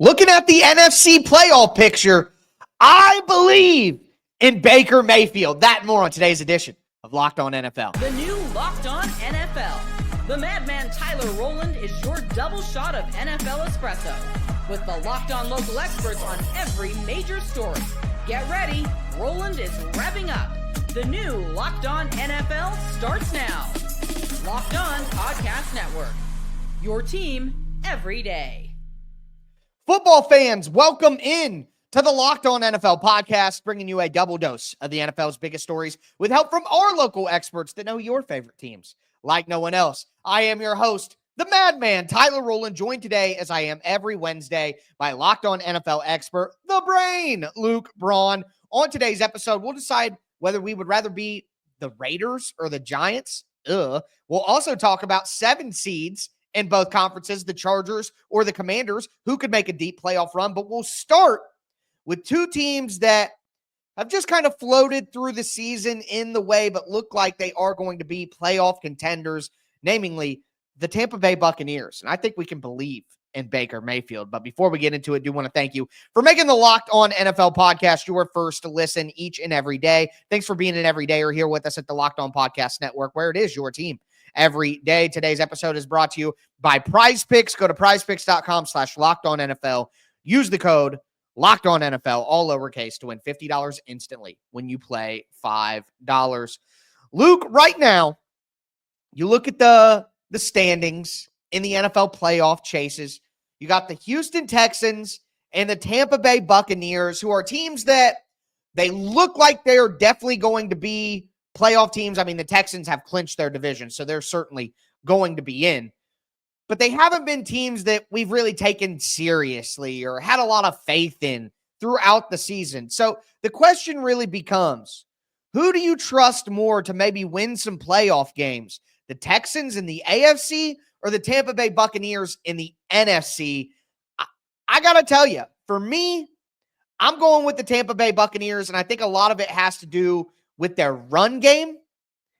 Looking at the NFC playoff picture, I believe in Baker Mayfield. That and more on today's edition of Locked On NFL. The new Locked On NFL. The madman Tyler Rowland is your double shot of NFL espresso with the Locked On local experts on every major story. Get ready. Rowland is revving up. The new Locked On NFL starts now. Locked On Podcast Network. Your team every day. Football fans, welcome in to the Locked On NFL podcast, bringing you a double dose of the NFL's biggest stories with help from our local experts that know your favorite teams like no one else. I am your host, the madman, Tyler Rowland, joined today, as I am every Wednesday, by Locked On NFL expert, the brain, Luke Braun. On today's episode, we'll decide whether we would rather be the Raiders or the Giants. We'll also talk about 7 seeds in both conferences, the Chargers or the Commanders, who could make a deep playoff run. But we'll start with 2 teams that have just kind of floated through the season in the way, but look like they are going to be playoff contenders, namely the Tampa Bay Buccaneers. And I think we can believe in Baker Mayfield. But before we get into it, I do want to thank you for making the Locked On NFL podcast your first to listen each and every day. Thanks for being an everydayer here with us at the Locked On Podcast Network, where it is your team every day. Today's episode is brought to you by Prize Picks. Go to prizepicks.com/LockedOnNFL. Use the code LockedOnNFL, all lowercase, to win $50 instantly when you play $5. Luke, right now, you look at the standings in the NFL playoff chases. You got the Houston Texans and the Tampa Bay Buccaneers, who are teams that they look like they're definitely going to be playoff teams. I mean, the Texans have clinched their division, so they're certainly going to be in. But they haven't been teams that we've really taken seriously or had a lot of faith in throughout the season. So the question really becomes, who do you trust more to maybe win some playoff games? The Texans in the AFC or the Tampa Bay Buccaneers in the NFC? I got to tell you, for me, I'm going with the Tampa Bay Buccaneers, and I think a lot of it has to do with their run game.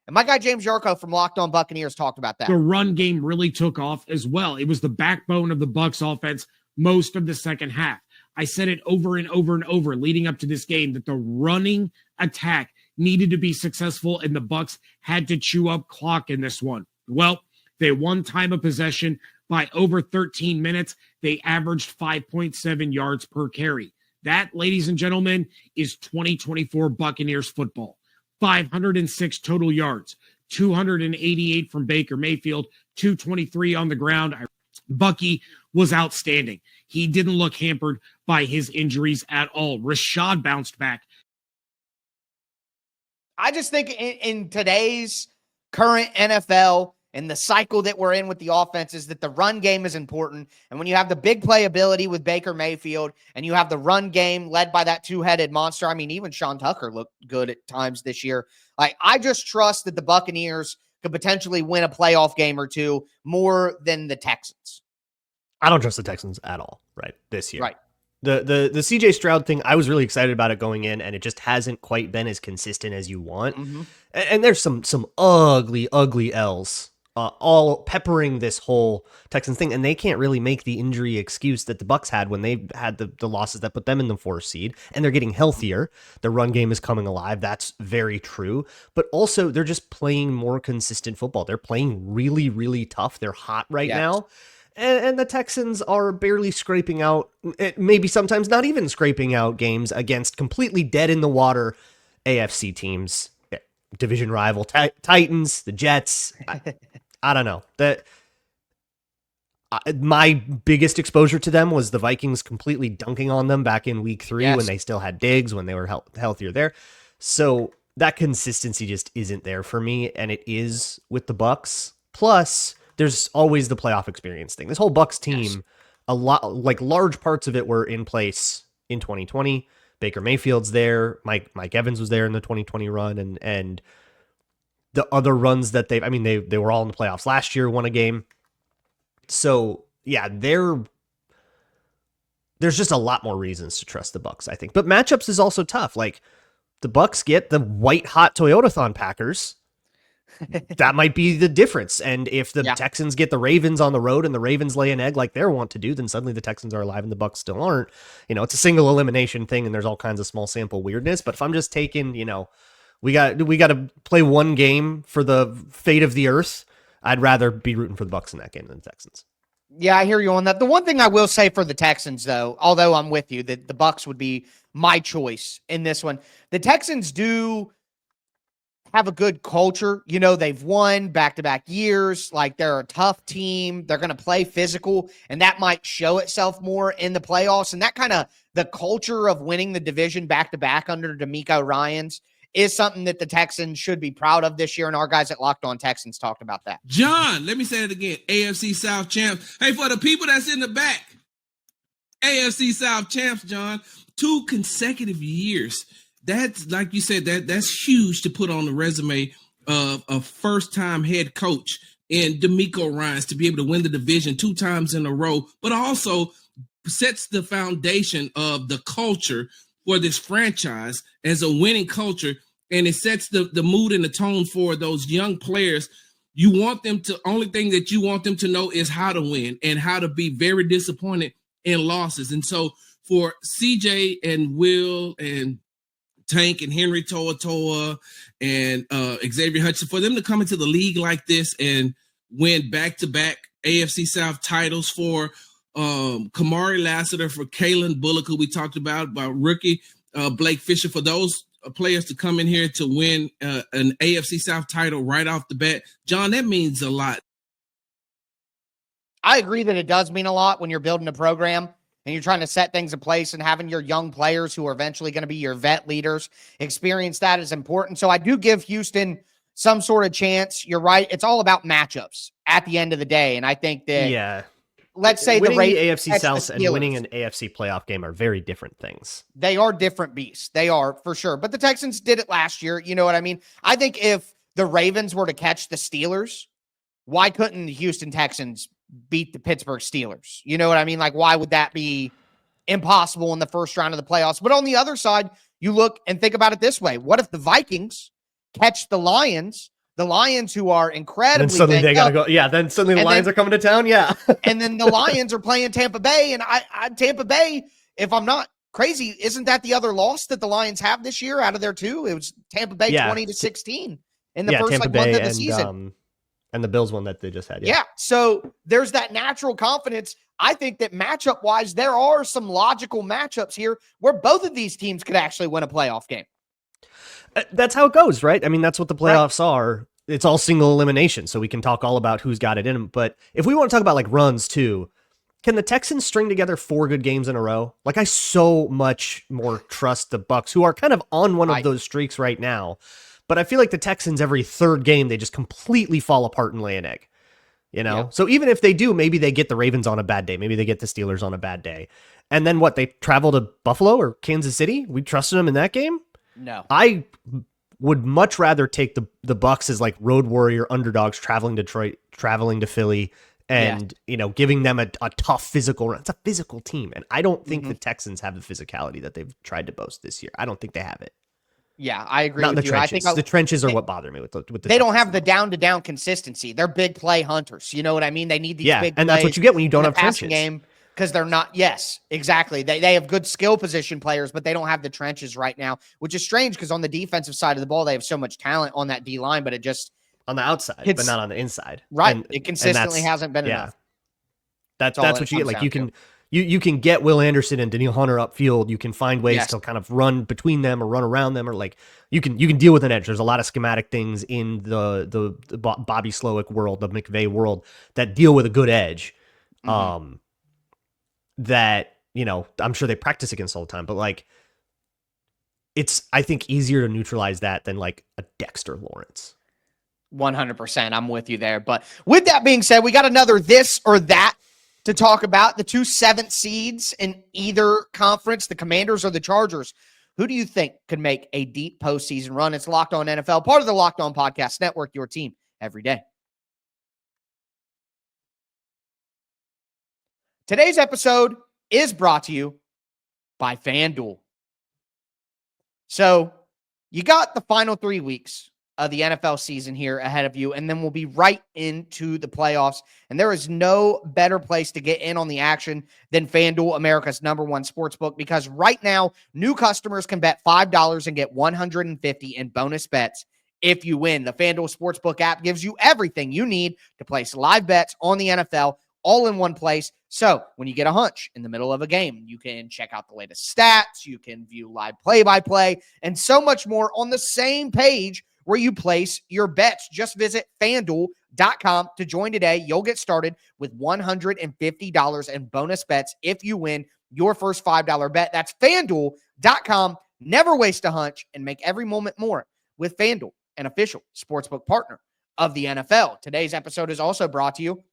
And my guy James Yarko from Locked On Buccaneers talked about that. The run game really took off as well. It was the backbone of the Bucs offense most of the second half. I said it over and over and over leading up to this game that the running attack needed to be successful, and the Bucs had to chew up clock in this one. Well, they won time of possession by over 13 minutes. They averaged 5.7 yards per carry. That, ladies and gentlemen, is 2024 Buccaneers football. 506 total yards, 288 from Baker Mayfield, 223 on the ground. Bucky was outstanding. He didn't look hampered by his injuries at all. Rashad bounced back. I just think in today's current NFL and the cycle that we're in with the offenses, that the run game is important. And when you have the big playability with Baker Mayfield and you have the run game led by that 2-headed monster, I mean, even Sean Tucker looked good at times this year. I just trust that the Buccaneers could potentially win a playoff game or two more than the Texans. I don't trust the Texans at all, right, this year. Right. The CJ Stroud thing, I was really excited about it going in, and it just hasn't quite been as consistent as you want. Mm-hmm. And there's some ugly L's all peppering this whole Texans thing, and they can't really make the injury excuse that the Bucs had when they had the losses that put them in the 4th seed, and they're getting healthier. The run game is coming alive. That's very true. But also, they're just playing more consistent football. They're playing really, really tough. They're hot right now. And the Texans are barely scraping out, maybe sometimes not even scraping out games against completely dead-in-the-water AFC teams. Division rival Titans, the Jets. I don't know. My biggest exposure to them was the Vikings completely dunking on them back in week 3 when they still had Diggs, when they were healthier there. So that consistency just isn't there for me, and it is with the Bucs. Plus, there's always the playoff experience thing. This whole Bucs team, a lot, like large parts of it were in place in 2020. Baker Mayfield's there. Mike Evans was there in the 2020 run, and the other runs that they were all in the playoffs last year, won a game. So yeah, there's just a lot more reasons to trust the Bucs, I think. But matchups is also tough. Like the Bucs get the white hot Toyotathon Packers, that might be the difference. And if the Yeah. Texans get the Ravens on the road and the Ravens lay an egg like they're wont to do, then suddenly the Texans are alive and the Bucs still aren't. It's a single elimination thing and there's all kinds of small sample weirdness. But if I'm just taking, we got to play one game for the fate of the earth, I'd rather be rooting for the Bucs in that game than the Texans. Yeah, I hear you on that. The one thing I will say for the Texans, though, although I'm with you that the Bucs would be my choice in this one, the Texans do have a good culture. They've won back-to-back years. Like, they're a tough team. They're going to play physical, and that might show itself more in the playoffs. And that kind of the culture of winning the division back-to-back under DeMeco Ryans is something that the Texans should be proud of this year, and our guys at Locked On Texans talked about that. John, let me say it again. AFC South champs. Hey, for the people that's in the back, AFC South champs, John, 2 consecutive years. That's, like you said, that's huge to put on the resume of a first-time head coach in DeMeco Ryans to be able to win the division 2 times in a row, but also sets the foundation of the culture for this franchise as a winning culture, and it sets the mood and the tone for those young players. You want them to, only thing that you want them to know is how to win and how to be very disappointed in losses. And so for CJ and Will and Tank and Henry To'oTo'o and Xavier Hutchinson, for them to come into the league like this and win back-to-back AFC South titles, for Kamari Lassiter, for Kalen Bullock, who we talked about rookie Blake Fisher, for those players to come in here to win an AFC South title right off the bat. John, that means a lot. I agree that it does mean a lot when you're building a program and you're trying to set things in place, and having your young players who are eventually going to be your vet leaders experience that is important. So I do give Houston some sort of chance. You're right. It's all about matchups at the end of the day. And I think that, let's say winning the AFC South and winning an AFC playoff game are very different things. They are different beasts. They are, for sure. But the Texans did it last year. You know what I mean? I think if the Ravens were to catch the Steelers, why couldn't the Houston Texans beat the Pittsburgh Steelers? You know what I mean? Like, why would that be impossible in the first round of the playoffs? But on the other side, you look and think about it this way. What if the Vikings catch the Lions who are incredibly, and suddenly they got to go. Yeah. Then suddenly the Lions are coming to town. Yeah. And then the Lions are playing Tampa Bay. And I Tampa Bay, if I'm not crazy, isn't that the other loss that the Lions have this year out of their 2? It was Tampa Bay 20-16 in the first Tampa month Bay of the season. And the Bills one that they just had. Yeah. So there's that natural confidence. I think that matchup wise, there are some logical matchups here where both of these teams could actually win a playoff game. That's how it goes, right? I mean, that's what the playoffs are. It's all single elimination. So we can talk all about who's got it in them. But if we want to talk about like runs too, can the Texans string together 4 good games in a row? Like, I so much more trust the Bucs, who are kind of on one of those streaks right now. But I feel like the Texans, every 3rd game, they just completely fall apart and lay an egg. Yeah. So even if they do, maybe they get the Ravens on a bad day. Maybe they get the Steelers on a bad day. And then what? They travel to Buffalo or Kansas City? We trusted them in that game? No. I would much rather take the Bucs as like road warrior underdogs, traveling to Detroit, traveling to Philly, and giving them a tough physical run. It's a physical team. And I don't think the Texans have the physicality that they've tried to boast this year. I don't think they have it. Yeah, I agree Not with the you. trenches. I think the trenches are what bother me with the they don't Texans. have the down-to-down consistency. They're big play hunters. You know what I mean? They need these big and that's what plays you get when you don't in have the passing trenches. game because they're not. Yes, exactly. They have good skill position players, but they don't have the trenches right now, which is strange because on the defensive side of the ball, they have so much talent on that D line, but it just on the outside, but not on the inside. Right. And, it consistently hasn't been enough. That's what you get. Like you can get Will Anderson and Daniil Hunter upfield. You can find ways to kind of run between them or run around them, or like you can deal with an edge. There's a lot of schematic things in the Bobby Slowick world, the McVay world, that deal with a good edge. That I'm sure they practice against all the time, but like it's I think easier to neutralize that than like a Dexter Lawrence. 100%. I'm with you there. But with that being said, we got another this or that to talk about. The 2 7th seeds in either conference, the Commanders or the Chargers. Who do you think could make a deep postseason run? It's Locked On NFL, part of the Locked On Podcast Network, your team every day. Today's episode is brought to you by FanDuel. So you got the final 3 weeks of the NFL season here ahead of you, and then we'll be right into the playoffs. And there is no better place to get in on the action than FanDuel, America's #1 sportsbook, because right now, new customers can bet $5 and get $150 in bonus bets if you win. The FanDuel Sportsbook app gives you everything you need to place live bets on the NFL all in one place. So when you get a hunch in the middle of a game, you can check out the latest stats, you can view live play-by-play, and so much more on the same page where you place your bets. Just visit FanDuel.com to join today. You'll get started with $150 in bonus bets if you win your first $5 bet. That's FanDuel.com. Never waste a hunch and make every moment more with FanDuel, an official sportsbook partner of the NFL. Today's episode is also brought to you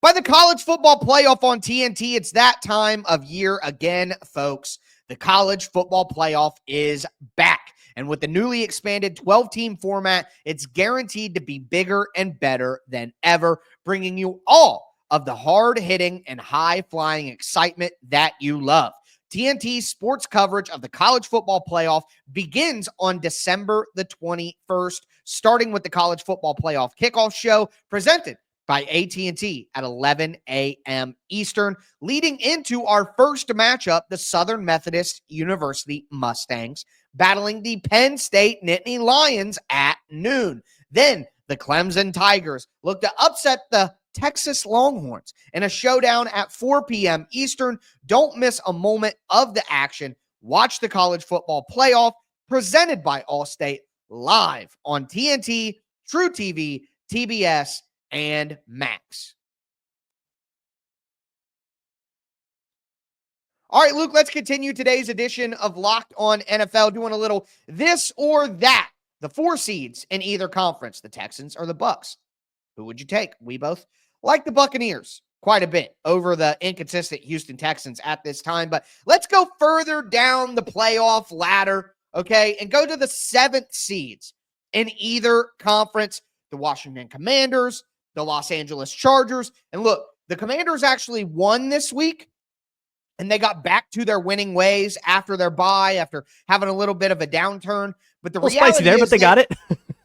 by the College Football Playoff on TNT. It's that time of year again, folks. The College Football Playoff is back. And with the newly expanded 12-team format, it's guaranteed to be bigger and better than ever, bringing you all of the hard-hitting and high-flying excitement that you love. TNT's sports coverage of the College Football Playoff begins on December the 21st, starting with the College Football Playoff Kickoff Show presented by AT&T at 11 a.m. Eastern, leading into our first matchup, the Southern Methodist University Mustangs battling the Penn State Nittany Lions at noon. Then the Clemson Tigers look to upset the Texas Longhorns in a showdown at 4 p.m. Eastern. Don't miss a moment of the action. Watch the College Football Playoff presented by Allstate live on TNT, True TV, TBS, and Max. All right, Luke, let's continue today's edition of Locked On NFL, doing a little this or that. The 4 seeds in either conference, the Texans or the Bucs. Who would you take? We both like the Buccaneers quite a bit over the inconsistent Houston Texans at this time. But let's go further down the playoff ladder, okay, and go to the 7th seeds in either conference, the Washington Commanders, the Los Angeles Chargers. And look, the Commanders actually won this week, and they got back to their winning ways after their bye, after having a little bit of a downturn. But the reality spicy there, is but they got it.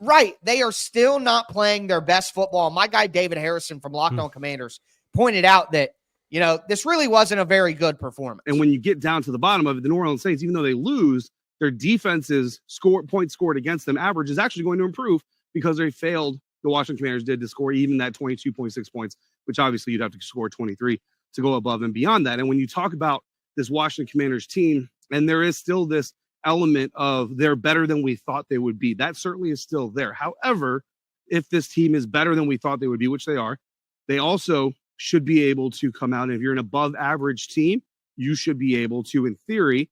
Right. They are still not playing their best football. My guy, David Harrison from Locked On Commanders, pointed out that, you know, this really wasn't a very good performance. And when you get down to the bottom of it, the New Orleans Saints, even though they lose, their defense's points scored against them average is actually going to improve because they failed. The Washington Commanders did to score even that 22.6 points, which obviously you'd have to score 23 to go above and beyond that. And when you talk about this Washington Commanders team, and there is still this element of they're better than we thought they would be. That certainly is still there. However, if this team is better than we thought they would be, which they are, they also should be able to come out. And if you're an above average team, you should be able to, in theory,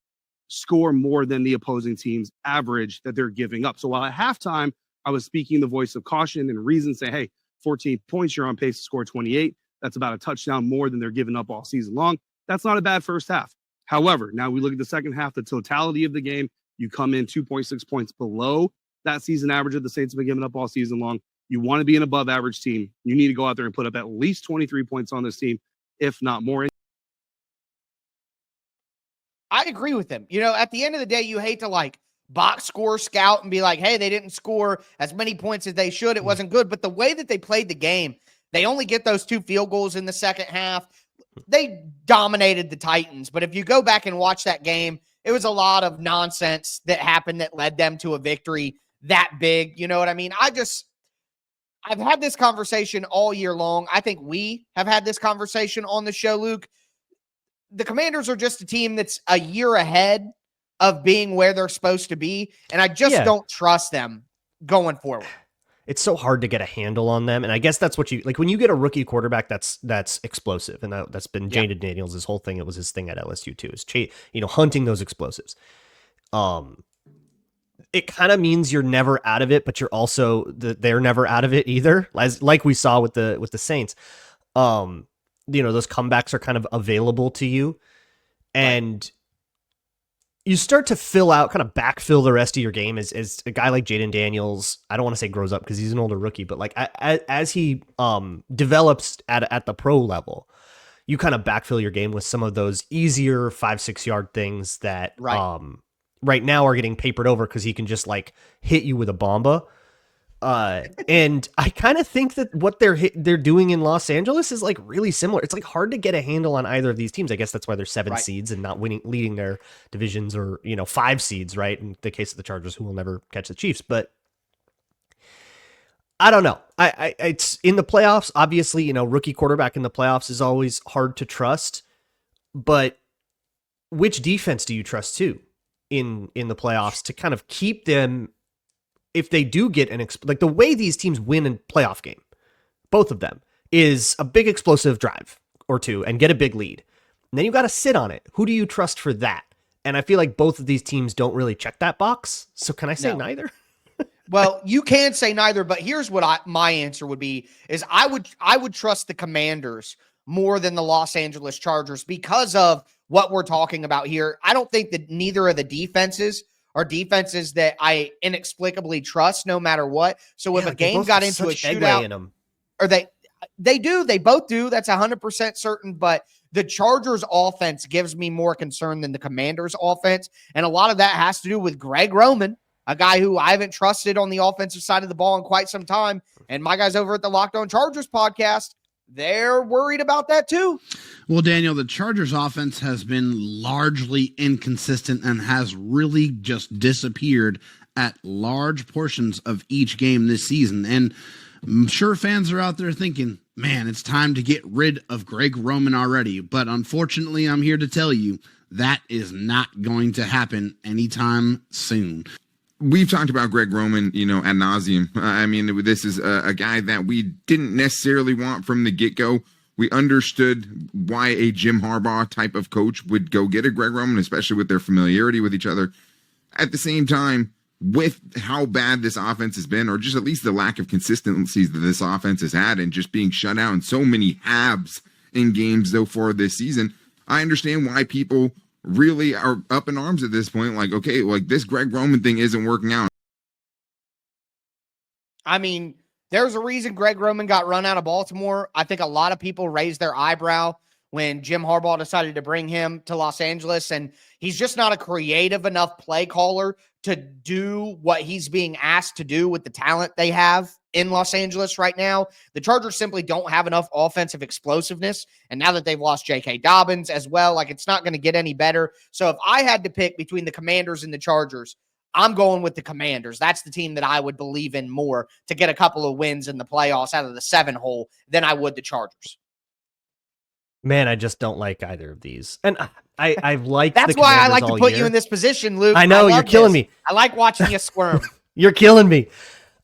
score more than the opposing team's average that they're giving up. So while at halftime, I was speaking the voice of caution and reason, say, hey, 14 points, you're on pace to score 28. That's about a touchdown more than they're giving up all season long. That's not a bad first half. However, now we look at the second half, the totality of the game, you come in 2.6 points below that season average that the Saints have been giving up all season long. You want to be an above average team. You need to go out there and put up at least 23 points on this team, if not more. I agree with him. You know, at the end of the day, you hate to like box score scout and be like, hey, they didn't score as many points as they should. It wasn't good. But the way that they played the game, they only get those 2 field goals in the second half. They dominated the Titans. But if you go back and watch that game, it was a lot of nonsense that happened that led them to a victory that big. You know what I mean? I've had this conversation all year long. I think we have had this conversation on the show, Luke. The Commanders are just a team that's a year ahead of being where they're supposed to be. And I just don't trust them going forward. It's so hard to get a handle on them. And I guess that's what you like when you get a rookie quarterback that's explosive. And that's been Jaden Daniels, his whole thing. It was his thing at LSU too, is hunting those explosives. It kind of means you're never out of it, but you're also they're never out of it either. Like we saw with the Saints. Those comebacks are kind of available to you. And you start to kind of backfill the rest of your game as a guy like Jaden Daniels, I don't want to say grows up because he's an older rookie, but like as he develops at the pro level, you kind of backfill your game with some of those easier 5-6 yard things that right now are getting papered over because he can just like hit you with a bomba. And I kind of think that what they're doing in Los Angeles is like really similar. It's like hard to get a handle on either of these teams. I guess that's why they're 7 seeds and not leading their divisions, or 5 seeds, right? In the case of the Chargers, who will never catch the Chiefs. But I don't know. It's in the playoffs. Obviously, rookie quarterback in the playoffs is always hard to trust. But which defense do you trust too in the playoffs to kind of keep them? If they do get like the way these teams win in playoff game, both of them, is a big explosive drive or two and get a big lead. And then you got to sit on it. Who do you trust for that? And I feel like both of these teams don't really check that box. So can I say neither? Well, you can say neither, but here's what my answer would be is I would trust the Commanders more than the Los Angeles Chargers because of what we're talking about here. I don't think that neither of the defenses are defenses that I inexplicably trust no matter what. So if a game got into a shootout, in them. Or they both do. That's 100% certain. But the Chargers offense gives me more concern than the Commanders offense. And a lot of that has to do with Greg Roman, a guy who I haven't trusted on the offensive side of the ball in quite some time. And my guys over at the Locked On Chargers podcast, they're worried about that too. Well, Daniel, the Chargers offense has been largely inconsistent and has really just disappeared at large portions of each game this season. And I'm sure fans are out there thinking, man, it's time to get rid of Greg Roman already. But unfortunately, I'm here to tell you that is not going to happen anytime soon. We've talked about Greg Roman, ad nauseum. I mean, this is a guy that we didn't necessarily want from the get-go. We understood why a Jim Harbaugh type of coach would go get a Greg Roman, especially with their familiarity with each other. At the same time, with how bad this offense has been, or just at least the lack of consistencies that this offense has had, and just being shut out in so many halves in games so far this season, I understand why people really are up in arms at this point. Like, okay, like this Greg Roman thing isn't working out. I mean, there's a reason Greg Roman got run out of Baltimore. I think a lot of people raised their eyebrow when Jim Harbaugh decided to bring him to Los Angeles, and he's just not a creative enough play caller to do what he's being asked to do with the talent they have in Los Angeles right now. The Chargers simply don't have enough offensive explosiveness, and now that they've lost J.K. Dobbins as well, like it's not going to get any better. So if I had to pick between the Commanders and the Chargers, I'm going with the Commanders. That's the team that I would believe in more to get a couple of wins in the playoffs out of the 7 hole than I would the Chargers. Man, I just don't like either of these. And I've liked That's the why I Commanders like to all put year. you in this position, Luke. I know, you're killing me. I like watching you squirm. You're killing me.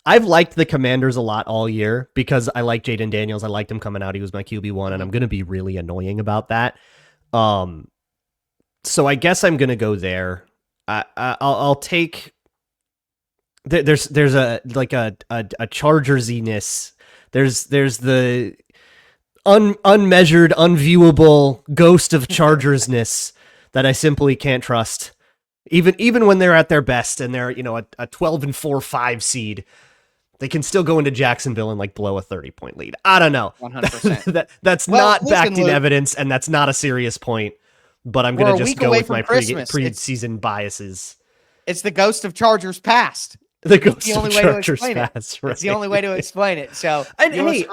I've liked the Commanders a lot all year because I like Jaden Daniels. I liked him coming out. He was my QB1, and I'm going to be really annoying about that. So I guess I'm going to go there. I'll take. There's a Chargersiness. There's the unmeasured, unviewable ghost of Chargersness that I simply can't trust. Even when they're at their best and they're a 12-4-5 seed, they can still go into Jacksonville and like blow a 30-point lead. I don't know. 100%. That's not backed in evidence, and that's not a serious point. But I'm going to just go with my preseason biases. It's the ghost of Chargers past. The ghost of Chargers past. Right. It's the only way to explain it. So, and hey,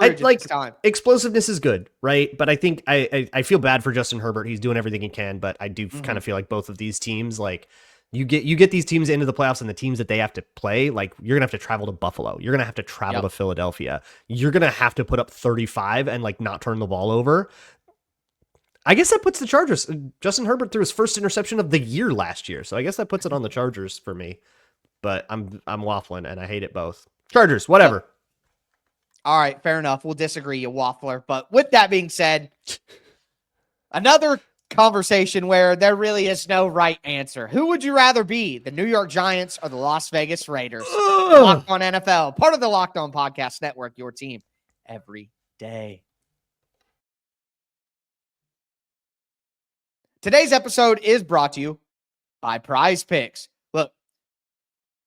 explosiveness is good, right? But I think I feel bad for Justin Herbert. He's doing everything he can, but I do kind of feel like both of these teams, like you get these teams into the playoffs, and the teams that they have to play, like you're gonna have to travel to Buffalo, you're gonna have to travel to Philadelphia, you're gonna have to put up 35 and like not turn the ball over. I guess that puts the Chargers. Justin Herbert threw his first interception of the year last year, so I guess that puts it on the Chargers for me. But I'm waffling, and I hate it both. Chargers, whatever. All right, fair enough. We'll disagree, you waffler. But with that being said, another conversation where there really is no right answer. Who would you rather be, the New York Giants or the Las Vegas Raiders? Locked On NFL, part of the Locked On Podcast Network, your team every day. Today's episode is brought to you by Prize Picks. Look,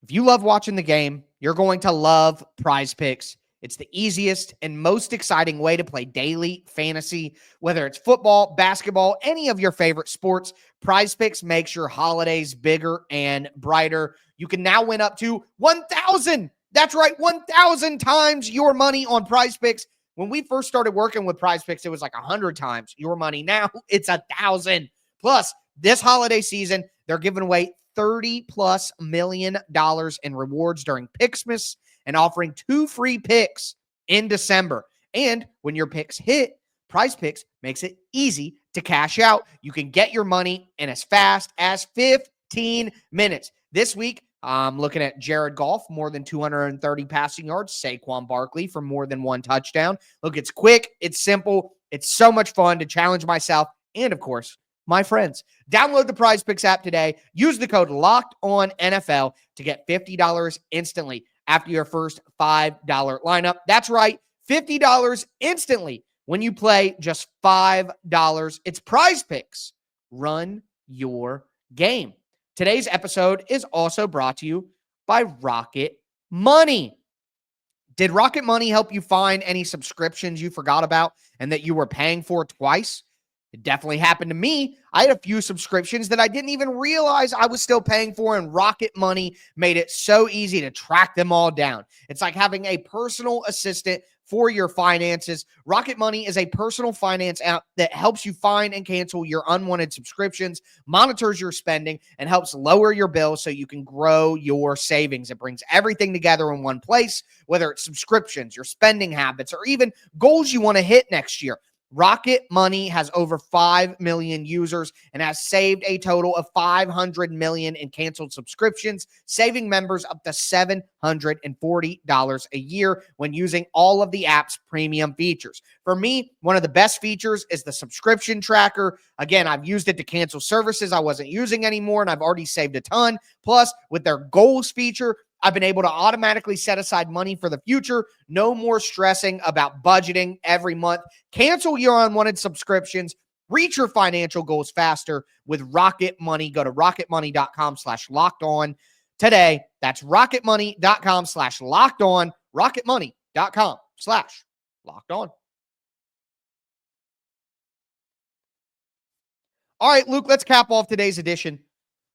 if you love watching the game, you're going to love Prize Picks. It's the easiest and most exciting way to play daily fantasy, whether it's football, basketball, any of your favorite sports. Prize Picks makes your holidays bigger and brighter. You can now win up to 1,000. That's right, 1,000 times your money on Prize Picks. When we first started working with Prize Picks, it was like 100 times your money. Now it's 1,000. Plus, this holiday season, they're giving away $30+ million in rewards during Picksmas and offering 2 free picks in December. And when your picks hit, Prize Picks makes it easy to cash out. You can get your money in as fast as 15 minutes. This week, I'm looking at Jared Goff, more than 230 passing yards. Saquon Barkley for more than 1 touchdown. Look, it's quick. It's simple. It's so much fun to challenge myself and, of course, my friends. Download the Prize Picks app today. Use the code LOCKEDONNFL to get $50 instantly after your first $5 lineup. That's right, $50 instantly when you play just $5. It's Prize Picks. Run your game. Today's episode is also brought to you by Rocket Money. Did Rocket Money help you find any subscriptions you forgot about and that you were paying for twice? It definitely happened to me. I had a few subscriptions that I didn't even realize I was still paying for, and Rocket Money made it so easy to track them all down. It's like having a personal assistant for your finances. Rocket Money is a personal finance app that helps you find and cancel your unwanted subscriptions, monitors your spending, and helps lower your bills so you can grow your savings. It brings everything together in one place, whether it's subscriptions, your spending habits, or even goals you want to hit next year. Rocket Money has over 5 million users and has saved a total of $500 million in canceled subscriptions, saving members up to $740 a year when using all of the app's premium features. For me, one of the best features is the subscription tracker. Again, I've used it to cancel services I wasn't using anymore, and I've already saved a ton. Plus, with their goals feature, I've been able to automatically set aside money for the future. No more stressing about budgeting every month. Cancel your unwanted subscriptions. Reach your financial goals faster with Rocket Money. Go to rocketmoney.com/lockedon today. That's rocketmoney.com/lockedon. rocketmoney.com/lockedon. All right, Luke, let's cap off today's edition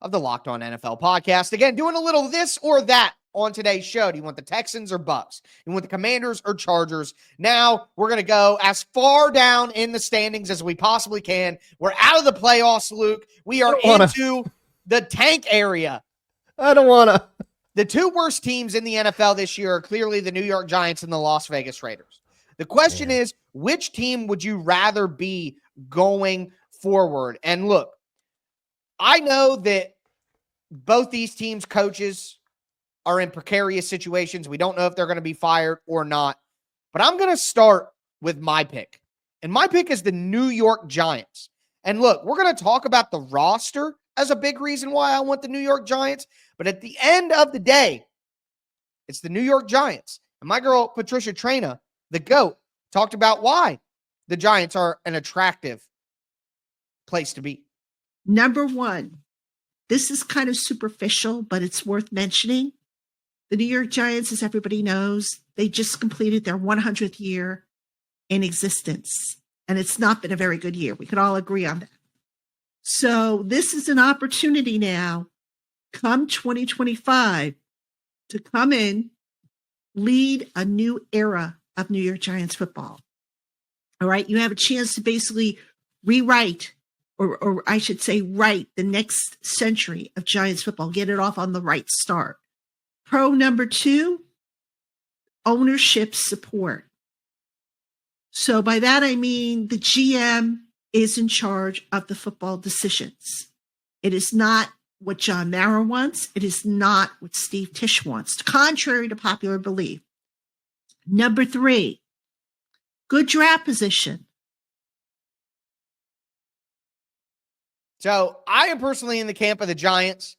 of the Locked On NFL podcast. Again, doing a little this or that on today's show. Do you want the Texans or Bucks? You want the Commanders or Chargers? Now we're going to go as far down in the standings as we possibly can. We're out of the playoffs, Luke. We are into the tank area. I don't want to. The 2 worst teams in the NFL this year are clearly the New York Giants and the Las Vegas Raiders. The question is, which team would you rather be going forward? And look, I know that both these teams' coaches are in precarious situations. We don't know if they're going to be fired or not. But I'm going to start with my pick. And my pick is the New York Giants. And look, we're going to talk about the roster as a big reason why I want the New York Giants. But at the end of the day, it's the New York Giants. And my girl, Patricia Traina, the GOAT, talked about why the Giants are an attractive place to be. Number one, this is kind of superficial, but it's worth mentioning. The New York Giants, as everybody knows, they just completed their 100th year in existence. And it's not been a very good year. We could all agree on that. So this is an opportunity now, come 2025, to come in, lead a new era of New York Giants football. All right. You have a chance to basically rewrite, or I should say, write the next century of Giants football, get it off on the right start. Pro number 2, ownership support. So by that, I mean the GM is in charge of the football decisions. It is not what John Mara wants. It is not what Steve Tisch wants, contrary to popular belief. Number 3, good draft position. So I am personally in the camp of the Giants.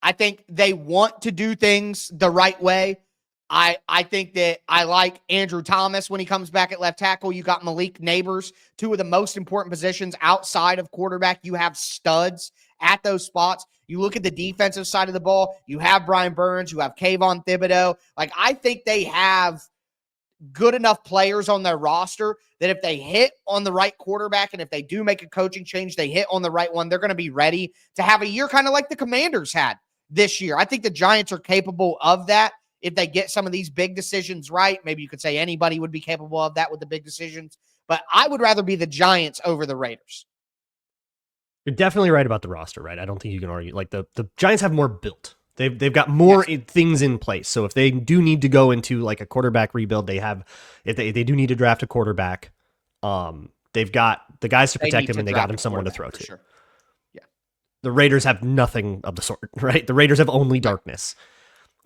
I think they want to do things the right way. I think that I like Andrew Thomas when he comes back at left tackle. You got Malik Neighbors, 2 of the most important positions outside of quarterback. You have studs at those spots. You look at the defensive side of the ball. You have Brian Burns. You have Kayvon Thibodeau. Like, I think they have good enough players on their roster that if they hit on the right quarterback and if they do make a coaching change, they hit on the right one, they're going to be ready to have a year kind of like the Commanders had this year. I think the Giants are capable of that if they get some of these big decisions right. Maybe you could say anybody would be capable of that with the big decisions, but I would rather be the Giants over the Raiders. You're definitely right about the roster, right? I don't think you can argue. Like the Giants have more built. They've got more things in place. So if they do need to go into like a quarterback rebuild, they have. If they do need to draft a quarterback, they've got the guys to protect him, and they got him someone to throw to. Sure. Yeah. The Raiders have nothing of the sort, right? The Raiders have only darkness.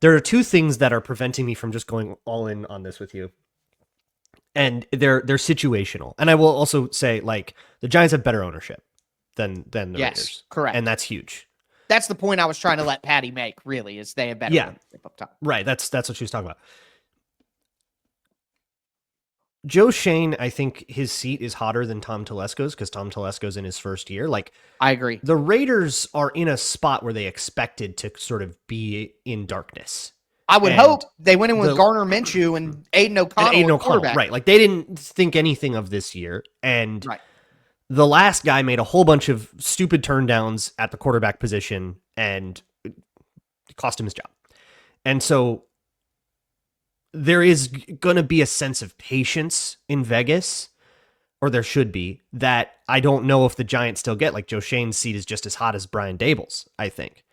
There are two things that are preventing me from just going all in on this with you. And they're situational. And I will also say, like, the Giants have better ownership than the Raiders. Correct. And that's huge. That's the point I was trying to let Patty make, really, is they have better ownership up top. Right. That's what she was talking about. Joe Schoen, I think his seat is hotter than Tom Telesco's because Tom Telesco's in his first year. Like, I agree. The Raiders are in a spot where they expected to sort of be in darkness. I would hope they went in with Garner Minshew and Aiden O'Connell. Right. Like, they didn't think anything of this year. And the last guy made a whole bunch of stupid turndowns at the quarterback position, and it cost him his job. And so there is going to be a sense of patience in Vegas, or there should be, that I don't know if the Giants still get. Like, Joe Schoen's seat is just as hot as Brian Dable's, I think.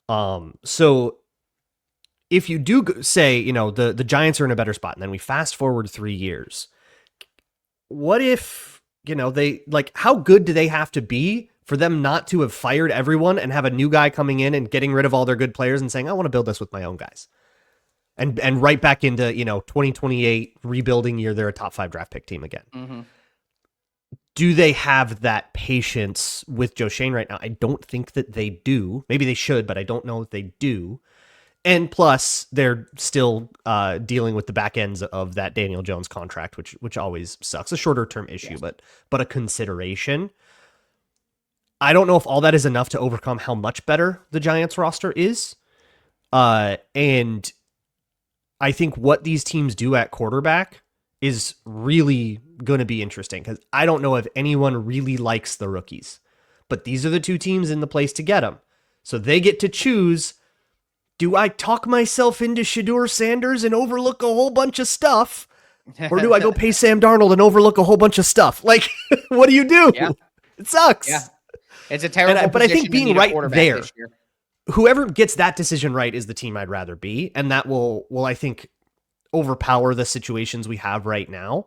So if you do say, you know, the Giants are in a better spot, and then we fast forward 3 years, what if, you know, they, like, how good do they have to be for them not to have fired everyone and have a new guy coming in and getting rid of all their good players and saying, I want to build this with my own guys? And right back into, you know, 2028 rebuilding year, they're a top 5 draft pick team again. Mm-hmm. Do they have that patience with Joe Schoen right now? I don't think that they do. Maybe they should, but I don't know if they do. And plus, they're still dealing with the back ends of that Daniel Jones contract, which always sucks. A shorter term issue, but a consideration. I don't know if all that is enough to overcome how much better the Giants roster is. And I think what these teams do at quarterback is really going to be interesting, because I don't know if anyone really likes the rookies, but these are the two teams in the place to get them. So they get to choose, do I talk myself into Shedeur Sanders and overlook a whole bunch of stuff? Or do I go pay Sam Darnold and overlook a whole bunch of stuff? Like, what do you do? Yeah. It sucks. Yeah. It's a terrible but I think being right there, whoever gets that decision right is the team I'd rather be. And that will I think, overpower the situations we have right now.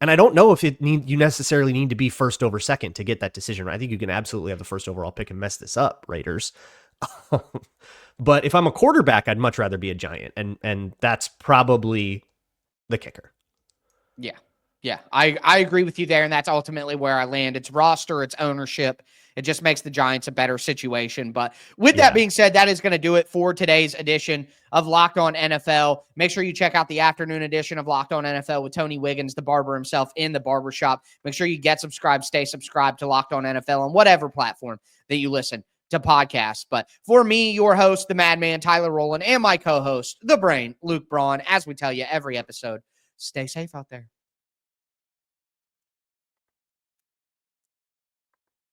And I don't know if you necessarily need to be first over second to get that decision right. I think you can absolutely have the first overall pick and mess this up, Raiders. But if I'm a quarterback, I'd much rather be a Giant. And that's probably the kicker. Yeah. Yeah. I agree with you there. And that's ultimately where I land. It's roster, it's ownership. It just makes the Giants a better situation. But with that being said, that is going to do it for today's edition of Locked On NFL. Make sure you check out the afternoon edition of Locked On NFL with Tony Wiggins, the barber himself, in the barbershop. Make sure you get subscribed, stay subscribed to Locked On NFL on whatever platform that you listen to podcasts. But for me, your host, the Madman, Tyler Rowland, and my co-host, the Brain, Luke Braun, as we tell you every episode, stay safe out there.